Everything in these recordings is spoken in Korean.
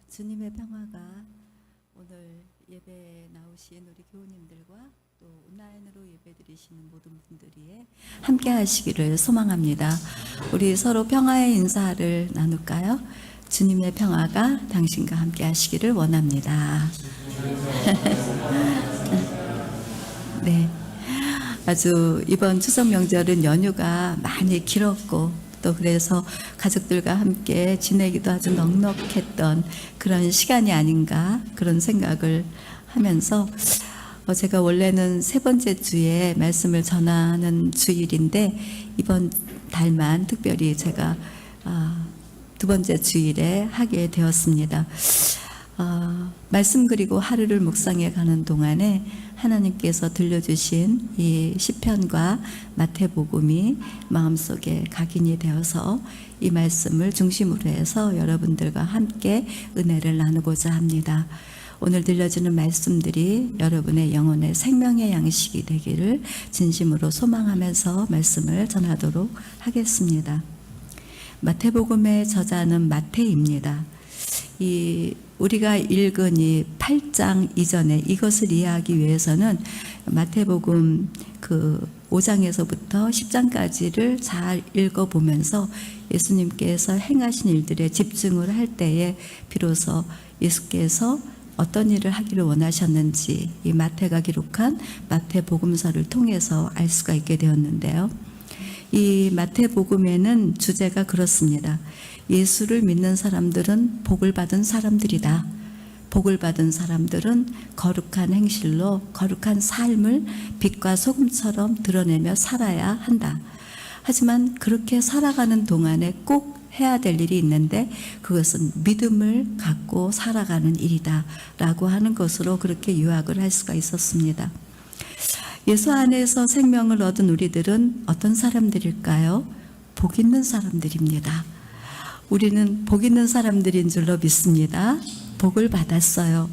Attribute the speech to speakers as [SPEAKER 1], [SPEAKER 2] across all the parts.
[SPEAKER 1] 주님의 평화가 오늘 예배에 나오신 우리 교우님들과 또 온라인으로 예배드리시는 모든 분들이 함께 하시기를 소망합니다. 우리 서로 평화의 인사를 나눌까요? 주님의 평화가 당신과 함께 하시기를 원합니다. 네, 아주 이번 추석 명절은 연휴가 많이 길었고 또 그래서 가족들과 함께 지내기도 아주 넉넉했던 그런 시간이 아닌가 그런 생각을 하면서 제가 원래는 세 번째 주에 말씀을 전하는 주일인데 이번 달만 특별히 제가 두 번째 주일에 하게 되었습니다. 말씀 그리고 하루를 묵상해 가는 동안에 하나님께서 들려주신 이 시편과 마태복음이 마음속에 각인이 되어서 이 말씀을 중심으로 해서 여러분들과 함께 은혜를 나누고자 합니다. 오늘 들려주는 말씀들이 여러분의 영혼의 생명의 양식이 되기를 진심으로 소망하면서 말씀을 전하도록 하겠습니다. 마태복음의 저자는 마태입니다. 우리가 읽은 이 8장 이전에 이것을 이해하기 위해서는 마태복음 5장에서부터 10장까지를 잘 읽어보면서 예수님께서 행하신 일들에 집중을 할 때에 비로소 예수께서 어떤 일을 하기를 원하셨는지 이 마태가 기록한 마태복음서를 통해서 알 수가 있게 되었는데요. 이 마태복음에는 주제가 그렇습니다. 예수를 믿는 사람들은 복을 받은 사람들이다. 복을 받은 사람들은 거룩한 행실로 거룩한 삶을 빛과 소금처럼 드러내며 살아야 한다. 하지만 그렇게 살아가는 동안에 꼭 해야 될 일이 있는데 그것은 믿음을 갖고 살아가는 일이다 라고 하는 것으로 그렇게 요약을 할 수가 있었습니다. 예수 안에서 생명을 얻은 우리들은 어떤 사람들일까요? 복 있는 사람들입니다. 우리는 복 있는 사람들인 줄로 믿습니다. 복을 받았어요.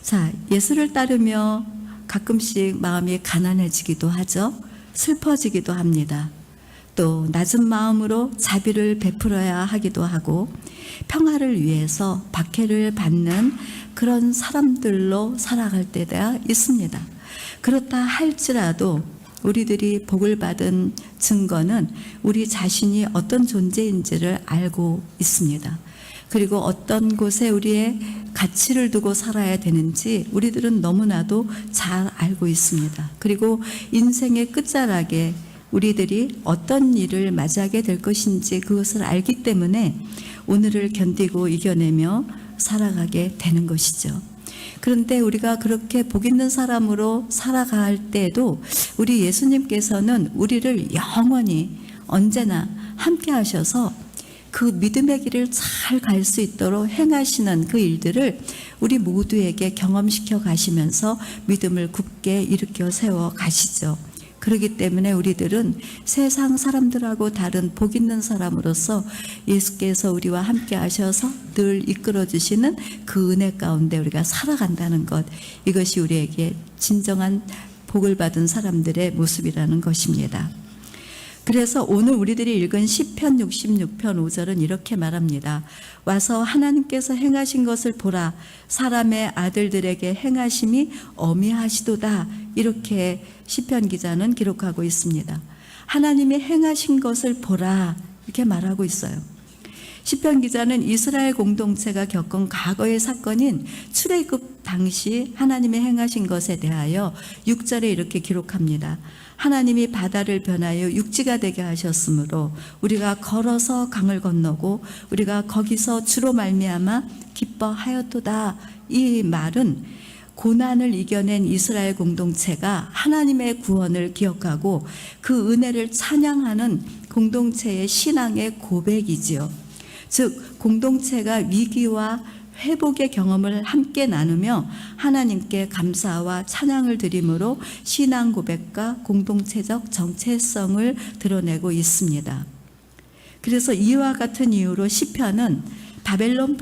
[SPEAKER 1] 자, 예수를 따르며 가끔씩 마음이 가난해지기도 하죠. 슬퍼지기도 합니다. 또 낮은 마음으로 자비를 베풀어야 하기도 하고 평화를 위해서 박해를 받는 그런 사람들로 살아갈 때가 있습니다. 그렇다 할지라도 우리들이 복을 받은 증거는 우리 자신이 어떤 존재인지를 알고 있습니다. 그리고 어떤 곳에 우리의 가치를 두고 살아야 되는지 우리들은 너무나도 잘 알고 있습니다. 그리고 인생의 끝자락에 우리들이 어떤 일을 맞이하게 될 것인지 그것을 알기 때문에 오늘을 견디고 이겨내며 살아가게 되는 것이죠. 그런데 우리가 그렇게 복 있는 사람으로 살아갈 때에도 우리 예수님께서는 우리를 영원히 언제나 함께 하셔서 그 믿음의 길을 잘 갈 수 있도록 행하시는 그 일들을 우리 모두에게 경험시켜 가시면서 믿음을 굳게 일으켜 세워 가시죠. 그렇기 때문에 우리들은 세상 사람들하고 다른 복 있는 사람으로서 예수께서 우리와 함께 하셔서 늘 이끌어 주시는 그 은혜 가운데 우리가 살아간다는 것, 이것이 우리에게 진정한 복을 받은 사람들의 모습이라는 것입니다. 그래서 오늘 우리들이 읽은 시편 66편 5절은 이렇게 말합니다. 와서 하나님께서 행하신 것을 보라. 사람의 아들들에게 행하심이 어미하시도다. 이렇게 시편 기자는 기록하고 있습니다. 하나님이 행하신 것을 보라. 이렇게 말하고 있어요. 시편 기자는 이스라엘 공동체가 겪은 과거의 사건인 출애굽 당시 하나님의 행하신 것에 대하여 6절에 이렇게 기록합니다. 하나님이 바다를 변하여 육지가 되게 하셨으므로 우리가 걸어서 강을 건너고 우리가 거기서 주로 말미암아 기뻐하였도다. 이 말은 고난을 이겨낸 이스라엘 공동체가 하나님의 구원을 기억하고 그 은혜를 찬양하는 공동체의 신앙의 고백이지요. 즉 공동체가 위기와 회복의 경험을 함께 나누며 하나님께 감사와 찬양을 드림으로 신앙 고백과 공동체적 정체성을 드러내고 있습니다. 그래서 이와 같은 이유로 시편은 바벨론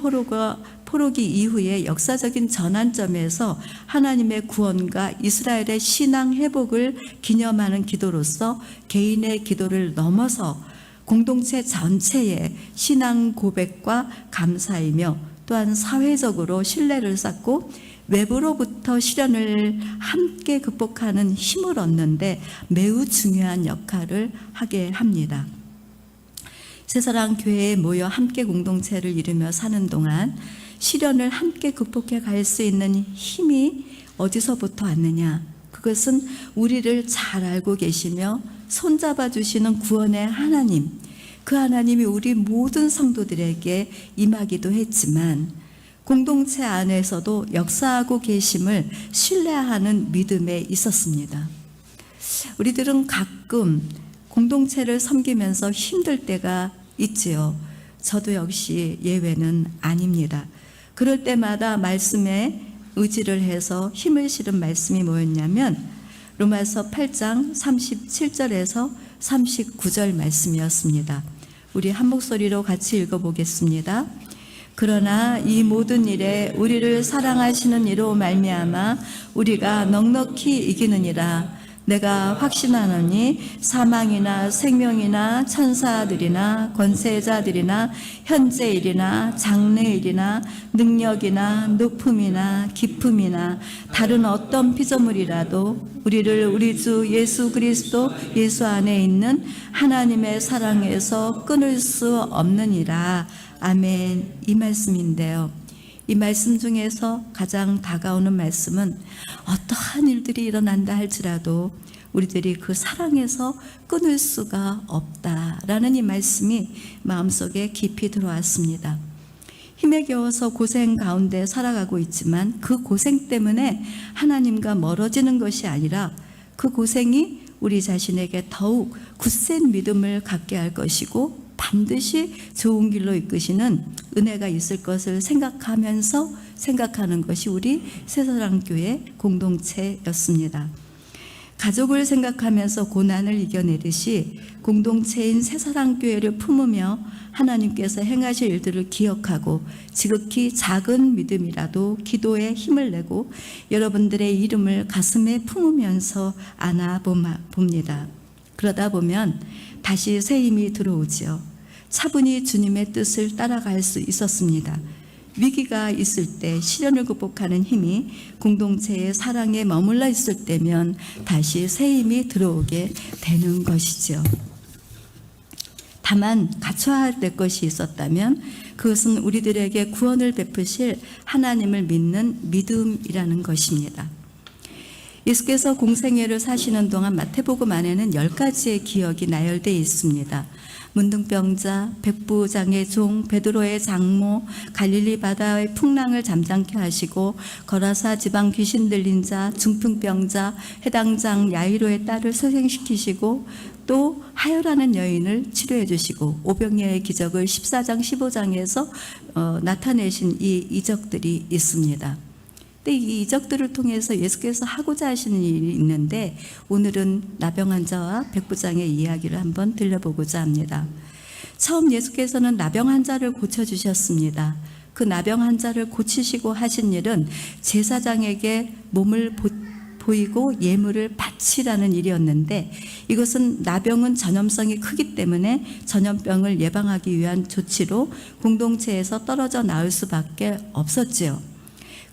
[SPEAKER 1] 포로기 이후의 역사적인 전환점에서 하나님의 구원과 이스라엘의 신앙 회복을 기념하는 기도로서 개인의 기도를 넘어서 공동체 전체의 신앙 고백과 감사이며 또한 사회적으로 신뢰를 쌓고 외부로부터 시련을 함께 극복하는 힘을 얻는데 매우 중요한 역할을 하게 합니다. 새사랑 교회에 모여 함께 공동체를 이루며 사는 동안 시련을 함께 극복해 갈 수 있는 힘이 어디서부터 왔느냐? 그것은 우리를 잘 알고 계시며 손잡아 주시는 구원의 하나님, 그 하나님이 우리 모든 성도들에게 임하기도 했지만 공동체 안에서도 역사하고 계심을 신뢰하는 믿음에 있었습니다. 우리들은 가끔 공동체를 섬기면서 힘들 때가 있지요. 저도 역시 예외는 아닙니다. 그럴 때마다 말씀에 의지를 해서 힘을 실은 말씀이 뭐였냐면 로마서 8장 37절에서 39절 말씀이었습니다. 우리 한 목소리로 같이 읽어보겠습니다. 그러나 이 모든 일에 우리를 사랑하시는 이로 말미암아 우리가 넉넉히 이기느니라. 내가 확신하노니 사망이나 생명이나 천사들이나 권세자들이나 현재일이나 장래일이나 능력이나 높음이나 깊음이나 다른 어떤 피조물이라도 우리를 우리 주 예수 그리스도 예수 안에 있는 하나님의 사랑에서 끊을 수 없느니라. 아멘. 이 말씀인데요. 이 말씀 중에서 가장 다가오는 말씀은 어떠한 일들이 일어난다 할지라도 우리들이 그 사랑에서 끊을 수가 없다라는 이 말씀이 마음속에 깊이 들어왔습니다. 힘에 겨워서 고생 가운데 살아가고 있지만 그 고생 때문에 하나님과 멀어지는 것이 아니라 그 고생이 우리 자신에게 더욱 굳센 믿음을 갖게 할 것이고 반드시 좋은 길로 이끄시는 은혜가 있을 것을 생각하면서 생각하는 것이 우리 새사랑교회 공동체였습니다. 가족을 생각하면서 고난을 이겨내듯이 공동체인 새사랑교회를 품으며 하나님께서 행하실 일들을 기억하고 지극히 작은 믿음이라도 기도에 힘을 내고 여러분들의 이름을 가슴에 품으면서 안아봅니다. 그러다 보면 다시 새 힘이 들어오지요. 차분히 주님의 뜻을 따라갈 수 있었습니다. 위기가 있을 때 시련을 극복하는 힘이 공동체의 사랑에 머물러 있을 때면 다시 새 힘이 들어오게 되는 것이죠. 다만 갖춰야 될 것이 있었다면 그것은 우리들에게 구원을 베푸실 하나님을 믿는 믿음이라는 것입니다. 예수께서 공생애를 사시는 동안 마태복음 안에는 10가지의 기억이 나열되어 있습니다. 문둥병자, 백부장의 종, 베드로의 장모, 갈릴리 바다의 풍랑을 잠잠케 하시고 거라사 지방 귀신 들린 자, 중풍병자, 해당장 야이로의 딸을 소생시키시고 또 하혈하는 여인을 치료해 주시고 오병이어의 기적을 14장 15장에서 나타내신 이 이적들이 있습니다. 근데 이 이적들을 통해서 예수께서 하고자 하시는 일이 있는데 오늘은 나병 환자와 백부장의 이야기를 한번 들려보고자 합니다. 처음 예수께서는 나병 환자를 고쳐주셨습니다. 그 나병 환자를 고치시고 하신 일은 제사장에게 몸을 보이고 예물을 바치라는 일이었는데 이것은 나병은 전염성이 크기 때문에 전염병을 예방하기 위한 조치로 공동체에서 떨어져 나올 수밖에 없었지요.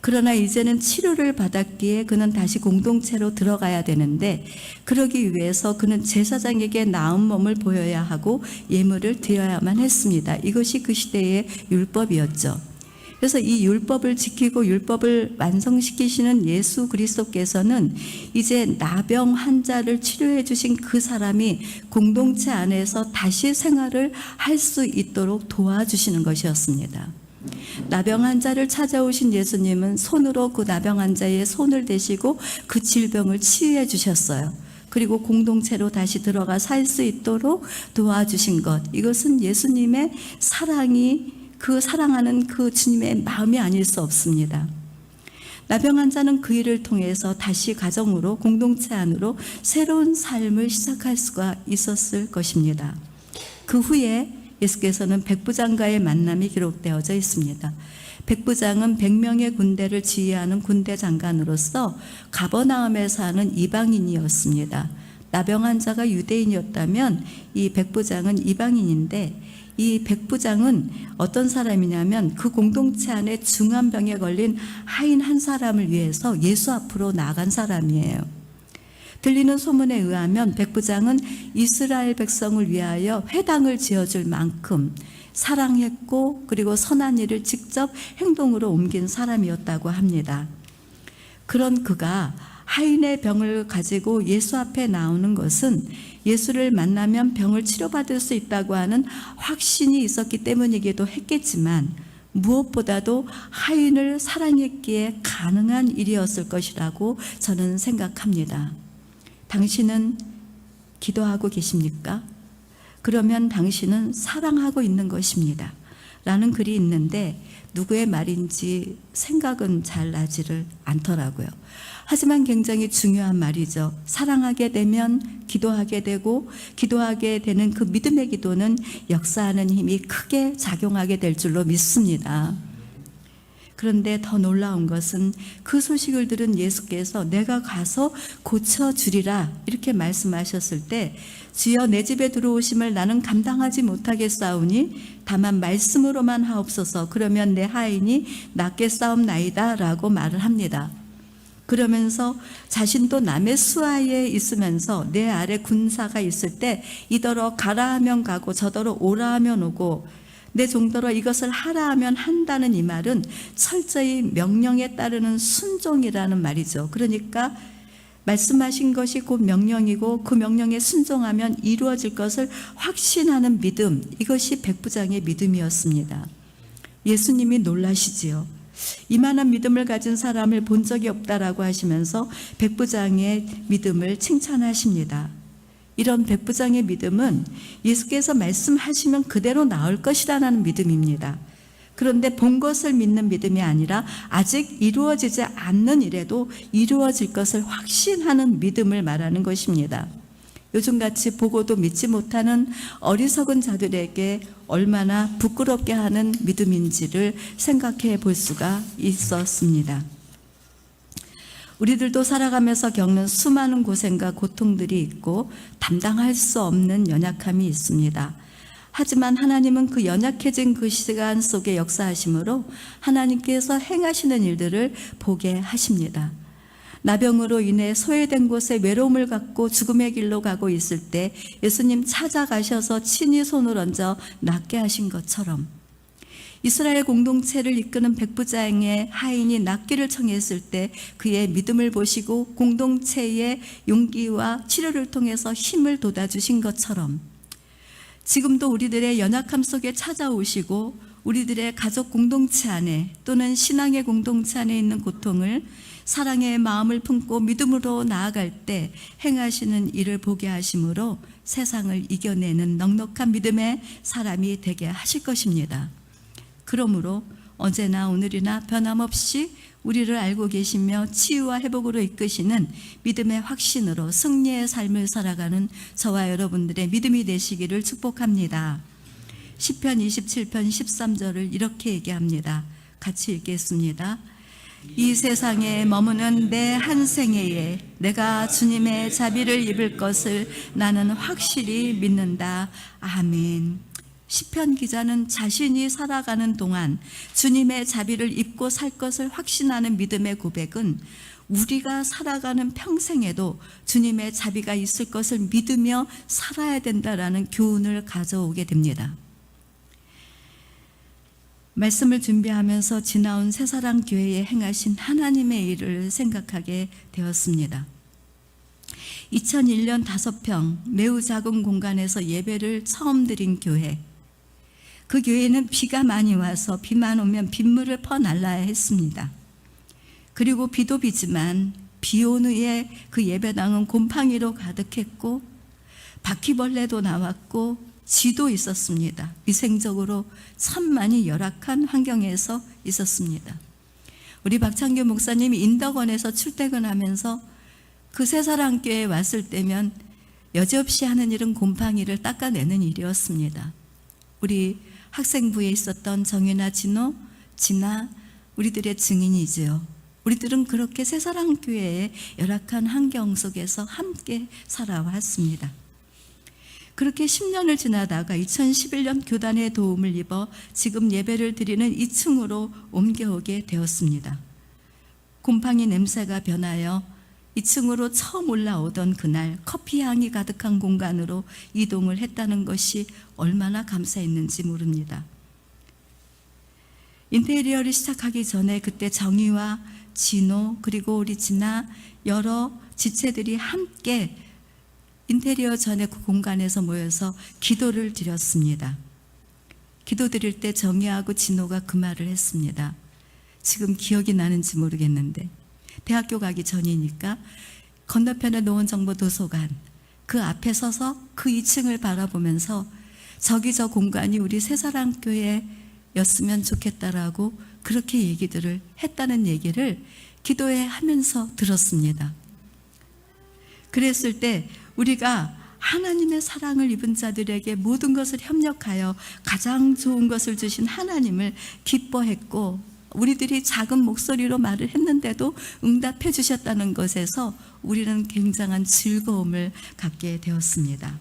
[SPEAKER 1] 그러나 이제는 치료를 받았기에 그는 다시 공동체로 들어가야 되는데 그러기 위해서 그는 제사장에게 나은 몸을 보여야 하고 예물을 드려야만 했습니다. 이것이 그 시대의 율법이었죠. 그래서 이 율법을 지키고 율법을 완성시키시는 예수 그리스도께서는 이제 나병 환자를 치료해 주신 그 사람이 공동체 안에서 다시 생활을 할 수 있도록 도와주시는 것이었습니다. 나병 환자를 찾아오신 예수님은 손으로 그 나병 환자의 손을 대시고 그 질병을 치유해 주셨어요. 그리고 공동체로 다시 들어가 살 수 있도록 도와주신 것, 이것은 예수님의 사랑이 그 사랑하는 그 주님의 마음이 아닐 수 없습니다. 나병 환자는 그 일을 통해서 다시 가정으로 공동체 안으로 새로운 삶을 시작할 수가 있었을 것입니다. 그 후에 예수께서는 백부장과의 만남이 기록되어져 있습니다. 백부장은 100명의 군대를 지휘하는 군대 장관으로서 가버나움에 사는 이방인이었습니다. 나병 환자가 유대인이었다면 이 백부장은 이방인인데 이 백부장은 어떤 사람이냐면 그 공동체 안에 중환병에 걸린 하인 한 사람을 위해서 예수 앞으로 나간 사람이에요. 들리는 소문에 의하면 백부장은 이스라엘 백성을 위하여 회당을 지어줄 만큼 사랑했고 그리고 선한 일을 직접 행동으로 옮긴 사람이었다고 합니다. 그런 그가 하인의 병을 가지고 예수 앞에 나오는 것은 예수를 만나면 병을 치료받을 수 있다고 하는 확신이 있었기 때문이기도 했겠지만 무엇보다도 하인을 사랑했기에 가능한 일이었을 것이라고 저는 생각합니다. 당신은 기도하고 계십니까? 그러면 당신은 사랑하고 있는 것입니다. 라는 글이 있는데 누구의 말인지 생각은 잘 나지를 않더라고요. 하지만 굉장히 중요한 말이죠. 사랑하게 되면 기도하게 되고 기도하게 되는 그 믿음의 기도는 역사하는 힘이 크게 작용하게 될 줄로 믿습니다. 그런데 더 놀라운 것은 그 소식을 들은 예수께서 내가 가서 고쳐주리라 이렇게 말씀하셨을 때 주여 내 집에 들어오심을 나는 감당하지 못하겠사오니 다만 말씀으로만 하옵소서 그러면 내 하인이 낫겠사옵나이다 라고 말을 합니다. 그러면서 자신도 남의 수하에 있으면서 내 아래 군사가 있을 때 이더러 가라 하면 가고 저더러 오라 하면 오고 내 종더러 이것을 하라 하면 한다는 이 말은 철저히 명령에 따르는 순종이라는 말이죠. 그러니까 말씀하신 것이 곧 명령이고 그 명령에 순종하면 이루어질 것을 확신하는 믿음, 이것이 백부장의 믿음이었습니다. 예수님이 놀라시지요. 이만한 믿음을 가진 사람을 본 적이 없다라고 하시면서 백부장의 믿음을 칭찬하십니다. 이런 백부장의 믿음은 예수께서 말씀하시면 그대로 나올 것이라는 믿음입니다. 그런데 본 것을 믿는 믿음이 아니라 아직 이루어지지 않는 일에도 이루어질 것을 확신하는 믿음을 말하는 것입니다. 요즘같이 보고도 믿지 못하는 어리석은 자들에게 얼마나 부끄럽게 하는 믿음인지를 생각해 볼 수가 있었습니다. 우리들도 살아가면서 겪는 수많은 고생과 고통들이 있고 감당할 수 없는 연약함이 있습니다. 하지만 하나님은 그 연약해진 그 시간 속에 역사하심으로 하나님께서 행하시는 일들을 보게 하십니다. 나병으로 인해 소외된 곳에 외로움을 갖고 죽음의 길로 가고 있을 때 예수님 찾아가셔서 친히 손을 얹어 낫게 하신 것처럼 이스라엘 공동체를 이끄는 백부장의 하인이 낫기를 청했을 때 그의 믿음을 보시고 공동체의 용기와 치료를 통해서 힘을 돋아주신 것처럼 지금도 우리들의 연약함 속에 찾아오시고 우리들의 가족 공동체 안에 또는 신앙의 공동체 안에 있는 고통을 사랑의 마음을 품고 믿음으로 나아갈 때 행하시는 일을 보게 하심으로 세상을 이겨내는 넉넉한 믿음의 사람이 되게 하실 것입니다. 그러므로 언제나 오늘이나 변함없이 우리를 알고 계시며 치유와 회복으로 이끄시는 믿음의 확신으로 승리의 삶을 살아가는 저와 여러분들의 믿음이 되시기를 축복합니다. 시편 27편 13절을 이렇게 얘기합니다. 같이 읽겠습니다. 이 세상에 머무는 내 한 생애에 내가 주님의 자비를 입을 것을 나는 확실히 믿는다. 아멘. 시편 기자는 자신이 살아가는 동안 주님의 자비를 입고 살 것을 확신하는 믿음의 고백은 우리가 살아가는 평생에도 주님의 자비가 있을 것을 믿으며 살아야 된다라는 교훈을 가져오게 됩니다. 말씀을 준비하면서 지나온 새사랑교회에 행하신 하나님의 일을 생각하게 되었습니다. 2001년 5평 매우 작은 공간에서 예배를 처음 드린 교회, 그 교회는 비가 많이 와서 비만 오면 빗물을 퍼날라야 했습니다. 그리고 비도 비지만 비 온 후에 그 예배당은 곰팡이로 가득했고 바퀴벌레도 나왔고 쥐도 있었습니다. 위생적으로 참 많이 열악한 환경에서 있었습니다. 우리 박창규 목사님이 인덕원에서 출퇴근하면서 그 새사랑교회에 왔을 때면 여지없이 하는 일은 곰팡이를 닦아내는 일이었습니다. 우리 학생부에 있었던 정윤아, 진아 우리들의 증인이지요. 우리들은 그렇게 새사랑교회의 열악한 환경 속에서 함께 살아왔습니다. 그렇게 10년을 지나다가 2011년 교단의 도움을 입어 지금 예배를 드리는 2층으로 옮겨오게 되었습니다. 곰팡이 냄새가 변하여 2층으로 처음 올라오던 그날 커피 향이 가득한 공간으로 이동을 했다는 것이 얼마나 감사했는지 모릅니다. 인테리어를 시작하기 전에 그때 정희와 진호 그리고 우리 진아 여러 지체들이 함께 인테리어 전에 그 공간에서 모여서 기도를 드렸습니다. 기도 드릴 때 정희하고 진호가 그 말을 했습니다. 지금 기억이 나는지 모르겠는데 대학교 가기 전이니까 건너편에 노원정보도서관 그 앞에 서서 그 2층을 바라보면서 저기 저 공간이 우리 새사랑교회였으면 좋겠다라고 그렇게 얘기들을 했다는 얘기를 기도회 하면서 들었습니다. 그랬을 때 우리가 하나님의 사랑을 입은 자들에게 모든 것을 협력하여 가장 좋은 것을 주신 하나님을 기뻐했고 우리들이 작은 목소리로 말을 했는데도 응답해 주셨다는 것에서 우리는 굉장한 즐거움을 갖게 되었습니다.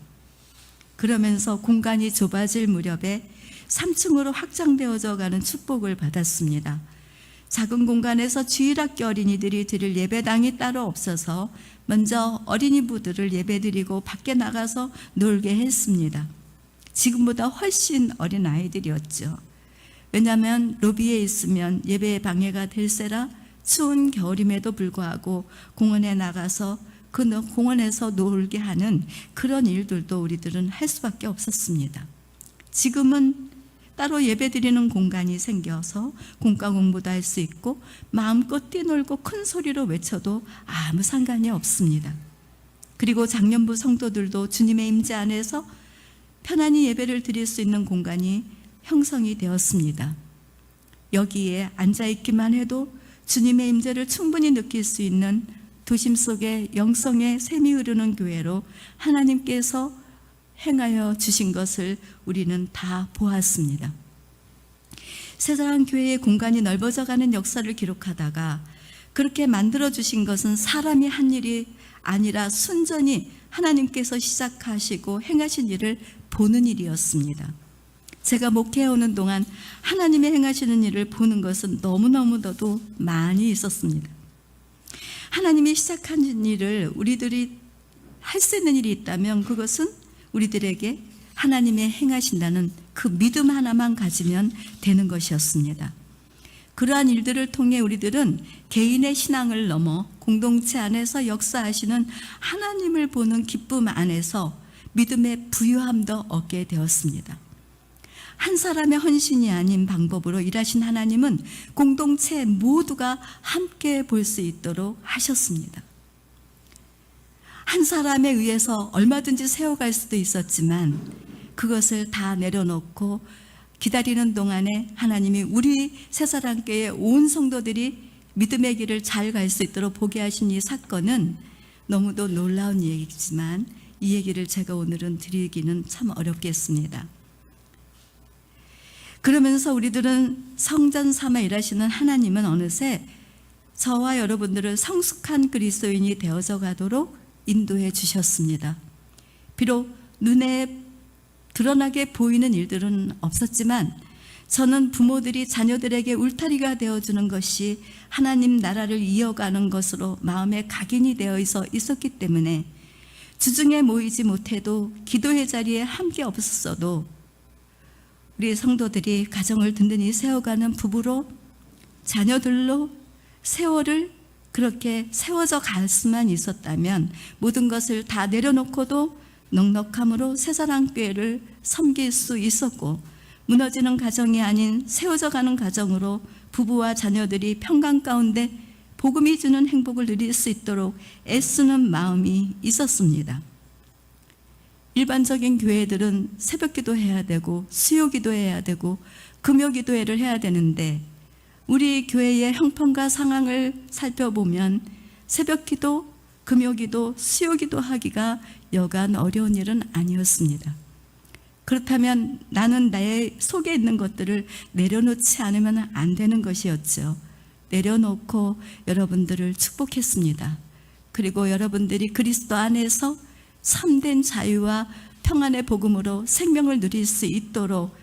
[SPEAKER 1] 그러면서 공간이 좁아질 무렵에 3층으로 확장되어져 가는 축복을 받았습니다. 작은 공간에서 주일학교 어린이들이 드릴 예배당이 따로 없어서 먼저 어린이부들을 예배드리고 밖에 나가서 놀게 했습니다. 지금보다 훨씬 어린 아이들이었죠. 왜냐하면 로비에 있으면 예배에 방해가 될세라 추운 겨울임에도 불구하고 공원에 나가서 그 공원에서 놀게 하는 그런 일들도 우리들은 할 수밖에 없었습니다. 지금은 따로 예배드리는 공간이 생겨서 공과 공부도 할 수 있고 마음껏 뛰놀고 큰 소리로 외쳐도 아무 상관이 없습니다. 그리고 작년부 성도들도 주님의 임재 안에서 편안히 예배를 드릴 수 있는 공간이 형성이 되었습니다. 여기에 앉아있기만 해도 주님의 임재를 충분히 느낄 수 있는 도심 속에 영성의 샘이 흐르는 교회로 하나님께서 행하여 주신 것을 우리는 다 보았습니다. 새사랑교회의 공간이 넓어져가는 역사를 기록하다가 그렇게 만들어주신 것은 사람이 한 일이 아니라 순전히 하나님께서 시작하시고 행하신 일을 보는 일이었습니다. 제가 목회해오는 동안 하나님의 행하시는 일을 보는 것은 너무너무도 많이 있었습니다. 하나님이 시작한 일을 우리들이 할 수 있는 일이 있다면 그것은 우리들에게 하나님의 행하신다는 그 믿음 하나만 가지면 되는 것이었습니다. 그러한 일들을 통해 우리들은 개인의 신앙을 넘어 공동체 안에서 역사하시는 하나님을 보는 기쁨 안에서 믿음의 부유함도 얻게 되었습니다. 한 사람의 헌신이 아닌 방법으로 일하신 하나님은 공동체 모두가 함께 볼 수 있도록 하셨습니다. 한 사람에 의해서 얼마든지 세워갈 수도 있었지만 그것을 다 내려놓고 기다리는 동안에 하나님이 우리 새사랑교회 온 성도들이 믿음의 길을 잘 갈 수 있도록 보게 하신 이 사건은 너무도 놀라운 얘기지만 이 얘기를 제가 오늘은 드리기는 참 어렵겠습니다. 그러면서 우리들은 성전 삼아 일하시는 하나님은 어느새 저와 여러분들을 성숙한 그리스도인이 되어져 가도록 인도해 주셨습니다. 비록 눈에 드러나게 보이는 일들은 없었지만 저는 부모들이 자녀들에게 울타리가 되어주는 것이 하나님 나라를 이어가는 것으로 마음에 각인이 되어 있었기 때문에 주중에 모이지 못해도 기도회 자리에 함께 없었어도 우리 성도들이 가정을 든든히 세워가는 부부로 자녀들로 세월을 그렇게 세워져 갈 수만 있었다면 모든 것을 다 내려놓고도 넉넉함으로 새사랑교회를 섬길 수 있었고 무너지는 가정이 아닌 세워져 가는 가정으로 부부와 자녀들이 평강 가운데 복음이 주는 행복을 누릴 수 있도록 애쓰는 마음이 있었습니다. 일반적인 교회들은 새벽 기도해야 되고 수요 기도해야 되고 금요 기도회를 해야 되는데 우리 교회의 형편과 상황을 살펴보면 새벽 기도, 금요 기도, 수요 기도 하기가 여간 어려운 일은 아니었습니다. 그렇다면 나는 나의 속에 있는 것들을 내려놓지 않으면 안 되는 것이었죠. 내려놓고 여러분들을 축복했습니다. 그리고 여러분들이 그리스도 안에서 참된 자유와 평안의 복음으로 생명을 누릴 수 있도록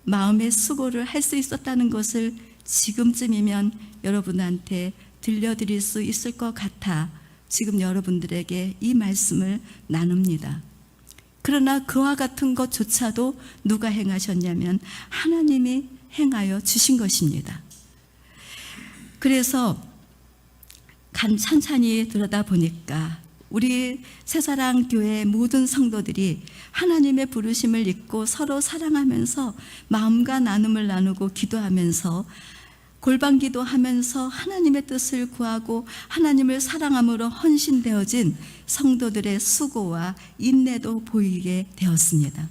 [SPEAKER 1] 마음의 수고를 할 수 있었다는 것을 지금쯤이면 여러분한테 들려드릴 수 있을 것 같아 지금 여러분들에게 이 말씀을 나눕니다. 그러나 그와 같은 것조차도 누가 행하셨냐면 하나님이 행하여 주신 것입니다. 그래서 찬찬히 들여다보니까 우리 새사랑교회 모든 성도들이 하나님의 부르심을 잊고 서로 사랑하면서 마음과 나눔을 나누고 기도하면서 골방 기도하면서 하나님의 뜻을 구하고 하나님을 사랑함으로 헌신되어진 성도들의 수고와 인내도 보이게 되었습니다.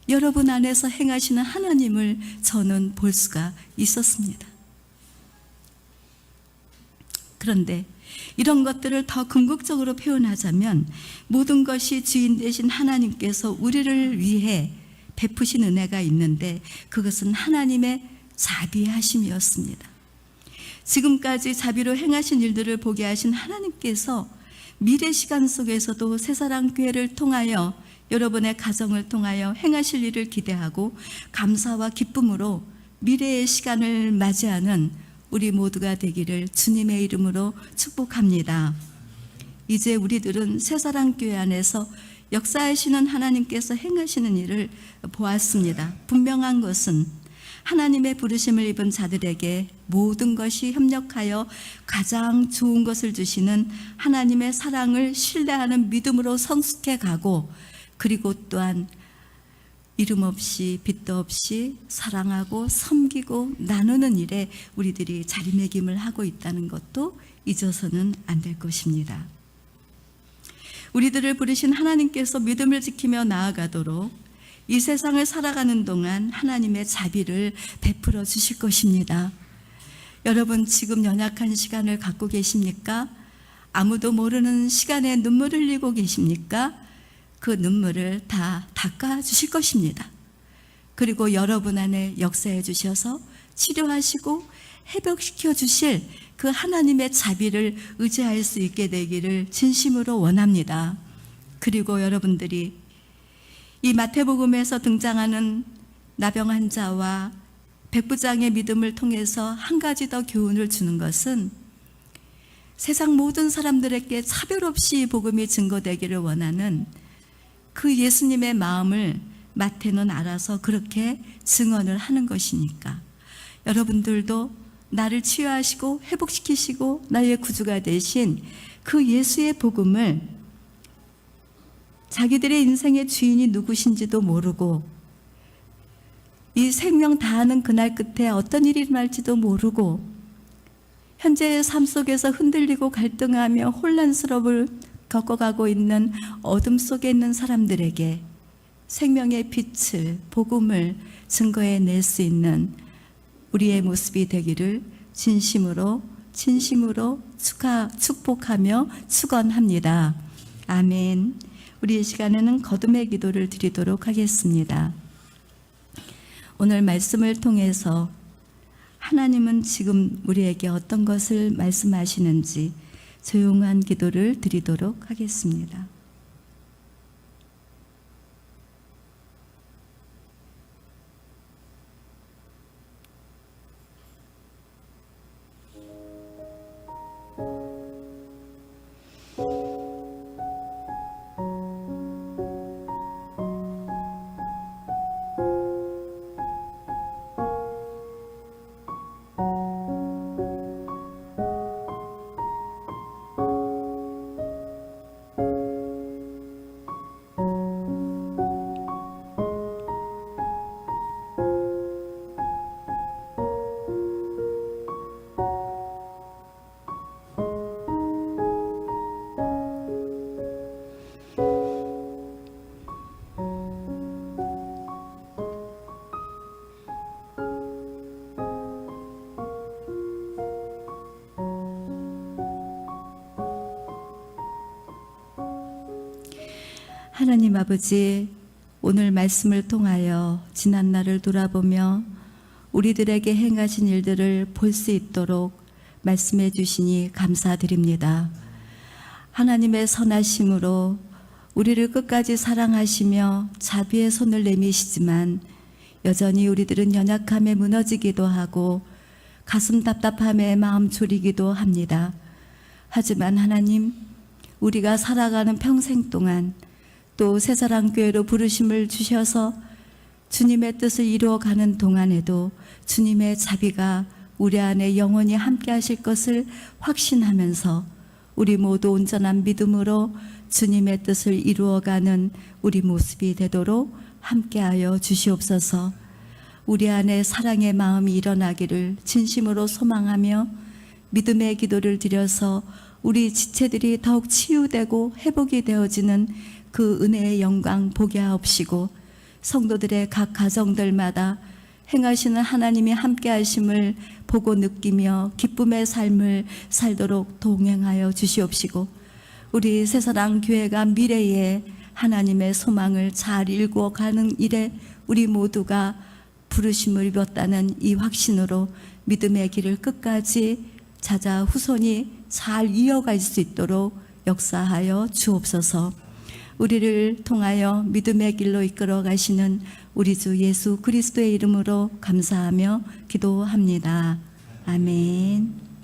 [SPEAKER 1] 여러분 안에서 행하시는 하나님을 저는 볼 수가 있었습니다. 그런데 이런 것들을 더 궁극적으로 표현하자면 모든 것이 주인 되신 하나님께서 우리를 위해 베푸신 은혜가 있는데 그것은 하나님의 자비하심이었습니다. 지금까지 자비로 행하신 일들을 보게 하신 하나님께서 미래 시간 속에서도 새사랑교회를 통하여 여러분의 가정을 통하여 행하실 일을 기대하고 감사와 기쁨으로 미래의 시간을 맞이하는 우리 모두가 되기를 주님의 이름으로 축복합니다. 이제 우리들은 새사랑교회 안에서 역사하시는 하나님께서 행하시는 일을 보았습니다. 분명한 것은 하나님의 부르심을 입은 자들에게 모든 것이 협력하여 가장 좋은 것을 주시는 하나님의 사랑을 신뢰하는 믿음으로 성숙해 가고, 그리고 또한 이름 없이 빚도 없이 사랑하고 섬기고 나누는 일에 우리들이 자리매김을 하고 있다는 것도 잊어서는 안 될 것입니다. 우리들을 부르신 하나님께서 믿음을 지키며 나아가도록 이 세상을 살아가는 동안 하나님의 자비를 베풀어 주실 것입니다. 여러분, 지금 연약한 시간을 갖고 계십니까? 아무도 모르는 시간에 눈물 흘리고 계십니까? 그 눈물을 다 닦아 주실 것입니다. 그리고 여러분 안에 역사해 주셔서 치료하시고 회복시켜 주실 그 하나님의 자비를 의지할 수 있게 되기를 진심으로 원합니다. 그리고 여러분들이 이 마태복음에서 등장하는 나병 환자와 백부장의 믿음을 통해서 한 가지 더 교훈을 주는 것은 세상 모든 사람들에게 차별 없이 복음이 증거되기를 원하는 그 예수님의 마음을 마태는 알아서 그렇게 증언을 하는 것이니까 여러분들도 나를 치유하시고 회복시키시고 나의 구주가 되신 그 예수의 복음을 자기들의 인생의 주인이 누구신지도 모르고 이 생명 다하는 그날 끝에 어떤 일이 일어날지도 모르고 현재의 삶 속에서 흔들리고 갈등하며 혼란스러움을 겪어가고 있는 어둠 속에 있는 사람들에게 생명의 빛을, 복음을 증거해낼 수 있는 우리의 모습이 되기를 진심으로 축복하며 축원합니다. 아멘. 우리 이 시간에는 거듭의 기도를 드리도록 하겠습니다. 오늘 말씀을 통해서 하나님은 지금 우리에게 어떤 것을 말씀하시는지 조용한 기도를 드리도록 하겠습니다. 하나님 아버지, 오늘 말씀을 통하여 지난 날을 돌아보며 우리들에게 행하신 일들을 볼 수 있도록 말씀해 주시니 감사드립니다. 하나님의 선하심으로 우리를 끝까지 사랑하시며 자비의 손을 내미시지만 여전히 우리들은 연약함에 무너지기도 하고 가슴 답답함에 마음 졸이기도 합니다. 하지만 하나님, 우리가 살아가는 평생 동안 또 새사랑교회로 부르심을 주셔서 주님의 뜻을 이루어가는 동안에도 주님의 자비가 우리 안에 영원히 함께 하실 것을 확신하면서 우리 모두 온전한 믿음으로 주님의 뜻을 이루어가는 우리 모습이 되도록 함께하여 주시옵소서. 우리 안에 사랑의 마음이 일어나기를 진심으로 소망하며 믿음의 기도를 드려서 우리 지체들이 더욱 치유되고 회복이 되어지는 그 은혜의 영광 보게 하옵시고, 성도들의 각 가정들마다 행하시는 하나님이 함께 하심을 보고 느끼며 기쁨의 삶을 살도록 동행하여 주시옵시고, 우리 새사랑 교회가 미래에 하나님의 소망을 잘 일구어가는 일에 우리 모두가 부르심을 입었다는 이 확신으로 믿음의 길을 끝까지 자자 후손이 잘 이어갈 수 있도록 역사하여 주옵소서. 우리를 통하여 믿음의 길로 이끌어 가시는 우리 주 예수 그리스도의 이름으로 감사하며 기도합니다. 아멘.